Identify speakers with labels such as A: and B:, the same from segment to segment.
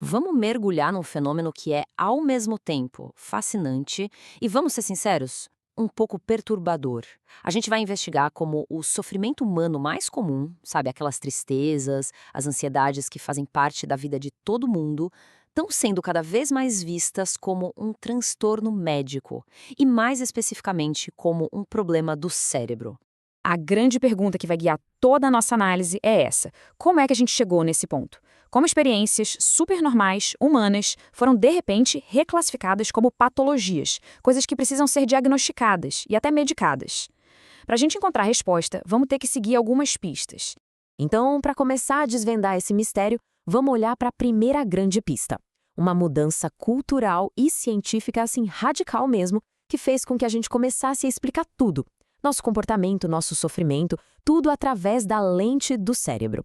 A: Vamos mergulhar num fenômeno que é, ao mesmo tempo, fascinante e, vamos ser sinceros, um pouco perturbador. A gente vai investigar como o sofrimento humano mais comum, sabe, aquelas tristezas, as ansiedades que fazem parte da vida de todo mundo, estão sendo cada vez mais vistas como um transtorno médico e, mais especificamente, como um problema do cérebro.
B: A grande pergunta que vai guiar toda a nossa análise é essa: como é que a gente chegou nesse ponto? Como experiências supernormais, humanas, foram de repente reclassificadas como patologias, coisas que precisam ser diagnosticadas e até medicadas? Para a gente encontrar a resposta, vamos ter que seguir algumas pistas. Então, para começar a desvendar esse mistério, vamos olhar para a primeira grande pista. Uma mudança cultural e científica assim radical mesmo, que fez com que a gente começasse a explicar tudo. Nosso comportamento, nosso sofrimento, tudo através da lente do cérebro.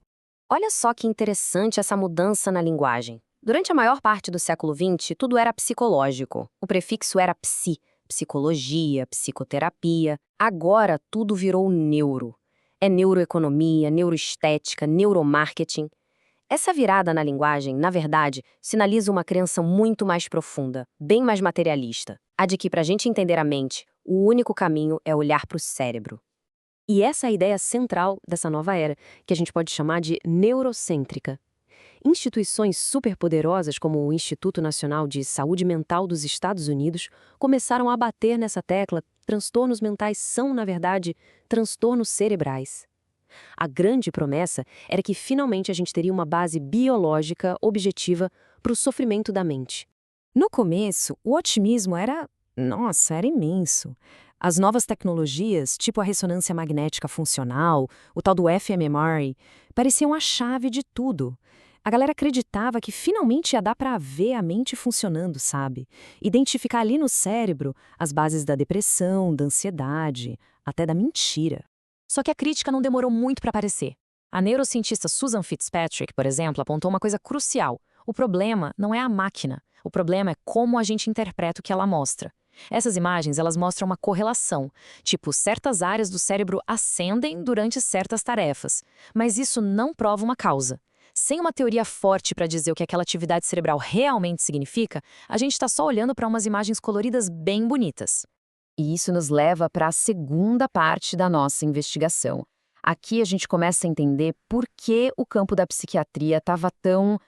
C: Olha só que interessante essa mudança na linguagem. Durante a maior parte do século XX, tudo era psicológico. O prefixo era psi, psicologia, psicoterapia. Agora tudo virou neuro. É neuroeconomia, neuroestética, neuromarketing. Essa virada na linguagem, na verdade, sinaliza uma crença muito mais profunda, bem mais materialista. A de que, para a gente entender a mente, o único caminho é olhar para o cérebro. E essa é a ideia central dessa nova era, que a gente pode chamar de neurocêntrica. Instituições superpoderosas como o Instituto Nacional de Saúde Mental dos Estados Unidos começaram a bater nessa tecla. Transtornos mentais são, na verdade, transtornos cerebrais. A grande promessa era que finalmente a gente teria uma base biológica objetiva para o sofrimento da mente.
B: No começo, o otimismo era imenso. As novas tecnologias, tipo a ressonância magnética funcional, o tal do fMRI, pareciam a chave de tudo. A galera acreditava que finalmente ia dar para ver a mente funcionando, sabe? Identificar ali no cérebro as bases da depressão, da ansiedade, até da mentira. Só que a crítica não demorou muito para aparecer. A neurocientista Susan Fitzpatrick, por exemplo, apontou uma coisa crucial. O problema não é a máquina. O problema é como a gente interpreta o que ela mostra. Essas imagens, elas mostram uma correlação. Tipo, certas áreas do cérebro ascendem durante certas tarefas. Mas isso não prova uma causa. Sem uma teoria forte para dizer o que aquela atividade cerebral realmente significa, a gente está só olhando para umas imagens coloridas bem bonitas. E isso nos leva para a segunda parte da nossa investigação. Aqui a gente começa a entender por que o campo da psiquiatria estava tão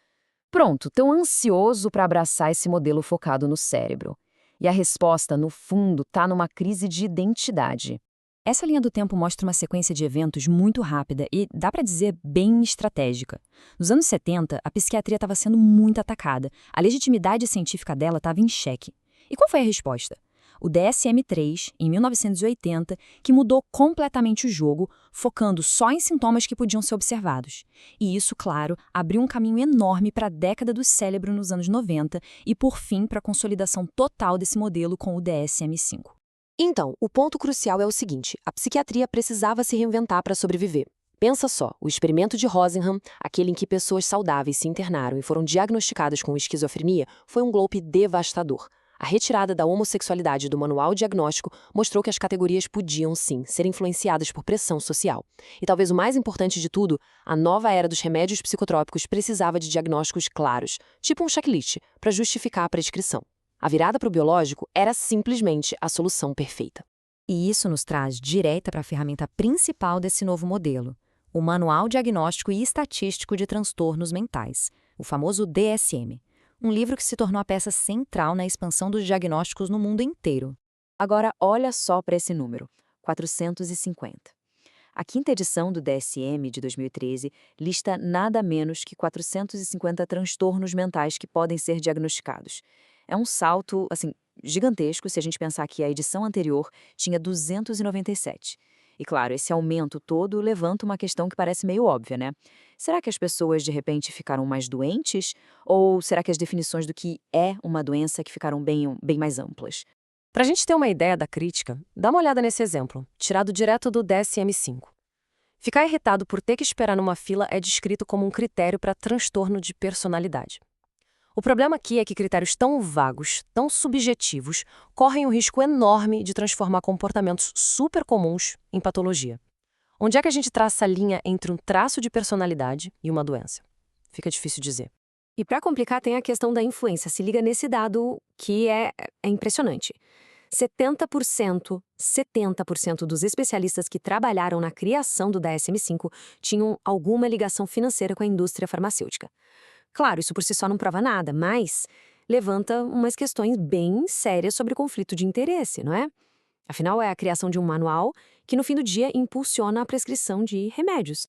B: ansioso para abraçar esse modelo focado no cérebro. E a resposta, no fundo, está numa crise de identidade. Essa linha do tempo mostra uma sequência de eventos muito rápida e, dá para dizer, bem estratégica. Nos anos 70, a psiquiatria estava sendo muito atacada. A legitimidade científica dela estava em xeque. E qual foi a resposta? O DSM-3, em 1980, que mudou completamente o jogo, focando só em sintomas que podiam ser observados. E isso, claro, abriu um caminho enorme para a década do cérebro nos anos 90 e, por fim, para a consolidação total desse modelo com o DSM-5.
C: Então, o ponto crucial é o seguinte: a psiquiatria precisava se reinventar para sobreviver. Pensa só, o experimento de Rosenham, aquele em que pessoas saudáveis se internaram e foram diagnosticadas com esquizofrenia, foi um golpe devastador. A retirada da homossexualidade do manual diagnóstico mostrou que as categorias podiam, sim, ser influenciadas por pressão social. E talvez o mais importante de tudo, a nova era dos remédios psicotrópicos precisava de diagnósticos claros, tipo um checklist, para justificar a prescrição. A virada para o biológico era simplesmente a solução perfeita.
B: E isso nos traz direto para a ferramenta principal desse novo modelo, o Manual Diagnóstico e Estatístico de Transtornos Mentais, o famoso DSM. Um livro que se tornou a peça central na expansão dos diagnósticos no mundo inteiro. Agora, olha só para esse número, 450. A quinta edição do DSM, de 2013, lista nada menos que 450 transtornos mentais que podem ser diagnosticados. É um salto, gigantesco se a gente pensar que a edição anterior tinha 297. E claro, esse aumento todo levanta uma questão que parece meio óbvia, né? Será que as pessoas de repente ficaram mais doentes? Ou será que as definições do que é uma doença que ficaram bem mais amplas?
C: Para a gente ter uma ideia da crítica, dá uma olhada nesse exemplo, tirado direto do DSM-5. Ficar irritado por ter que esperar numa fila é descrito como um critério para transtorno de personalidade. O problema aqui é que critérios tão vagos, tão subjetivos, correm um risco enorme de transformar comportamentos super comuns em patologia. Onde é que a gente traça a linha entre um traço de personalidade e uma doença? Fica difícil dizer.
B: E para complicar, tem a questão da influência. Se liga nesse dado que é impressionante. 70% dos especialistas que trabalharam na criação do DSM-5 tinham alguma ligação financeira com a indústria farmacêutica. Claro, isso por si só não prova nada, mas levanta umas questões bem sérias sobre conflito de interesse, não é? Afinal, é a criação de um manual que, no fim do dia, impulsiona a prescrição de remédios.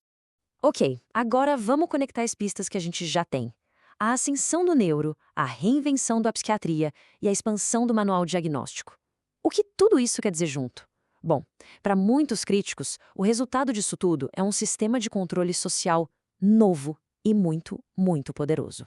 A: Ok, agora vamos conectar as pistas que a gente já tem. A ascensão do neuro, a reinvenção da psiquiatria e a expansão do manual diagnóstico. O que tudo isso quer dizer junto? Bom, para muitos críticos, o resultado disso tudo é um sistema de controle social novo e muito, muito poderoso.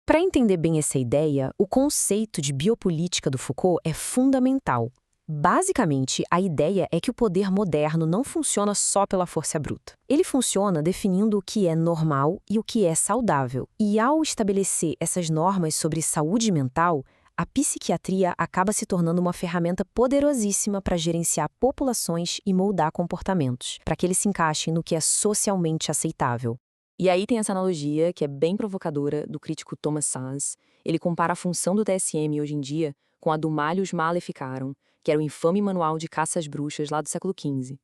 B: Para entender bem essa ideia, o conceito de biopolítica do Foucault é fundamental. Basicamente, a ideia é que o poder moderno não funciona só pela força bruta. Ele funciona definindo o que é normal e o que é saudável. E ao estabelecer essas normas sobre saúde mental, a psiquiatria acaba se tornando uma ferramenta poderosíssima para gerenciar populações e moldar comportamentos, para que eles se encaixem no que é socialmente aceitável. E aí tem essa analogia, que é bem provocadora, do crítico Thomas Szasz. Ele compara a função do DSM hoje em dia com a do Malleus Maleficarum, que era o infame manual de caça às bruxas lá do século XV.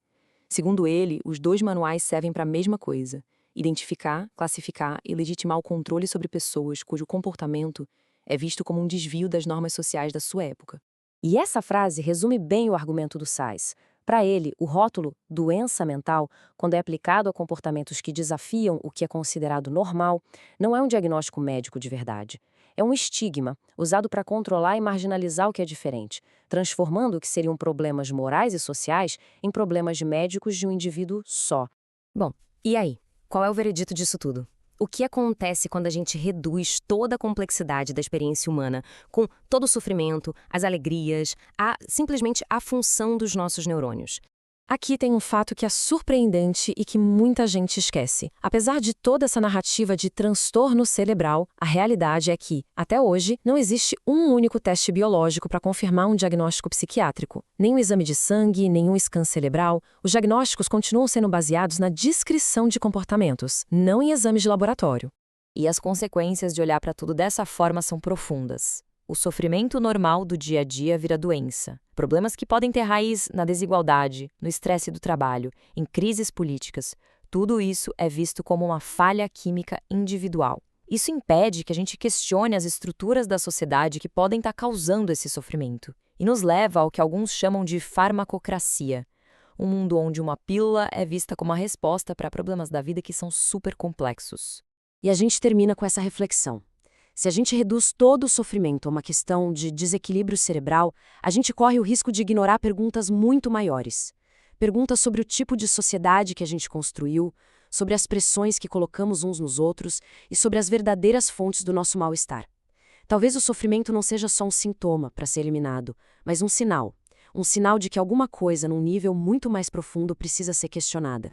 B: Segundo ele, os dois manuais servem para a mesma coisa: identificar, classificar e legitimar o controle sobre pessoas cujo comportamento é visto como um desvio das normas sociais da sua época.
A: E essa frase resume bem o argumento do Szasz. Para ele, o rótulo doença mental, quando é aplicado a comportamentos que desafiam o que é considerado normal, não é um diagnóstico médico de verdade. É um estigma, usado para controlar e marginalizar o que é diferente, transformando o que seriam problemas morais e sociais em problemas médicos de um indivíduo só.
B: Bom, e aí? Qual é o veredito disso tudo? O que acontece quando a gente reduz toda a complexidade da experiência humana, com todo o sofrimento, as alegrias, simplesmente a função dos nossos neurônios? Aqui tem um fato que é surpreendente e que muita gente esquece. Apesar de toda essa narrativa de transtorno cerebral, a realidade é que, até hoje, não existe um único teste biológico para confirmar um diagnóstico psiquiátrico. Nem um exame de sangue, nem um scan cerebral. Os diagnósticos continuam sendo baseados na descrição de comportamentos, não em exames de laboratório. E as consequências de olhar para tudo dessa forma são profundas. O sofrimento normal do dia a dia vira doença. Problemas que podem ter raiz na desigualdade, no estresse do trabalho, em crises políticas. Tudo isso é visto como uma falha química individual. Isso impede que a gente questione as estruturas da sociedade que podem estar causando esse sofrimento. E nos leva ao que alguns chamam de farmacocracia. Um mundo onde uma pílula é vista como a resposta para problemas da vida que são super complexos.
A: E a gente termina com essa reflexão. Se a gente reduz todo o sofrimento a uma questão de desequilíbrio cerebral, a gente corre o risco de ignorar perguntas muito maiores. Perguntas sobre o tipo de sociedade que a gente construiu, sobre as pressões que colocamos uns nos outros e sobre as verdadeiras fontes do nosso mal-estar. Talvez o sofrimento não seja só um sintoma para ser eliminado, mas um sinal. Um sinal de que alguma coisa num nível muito mais profundo precisa ser questionada.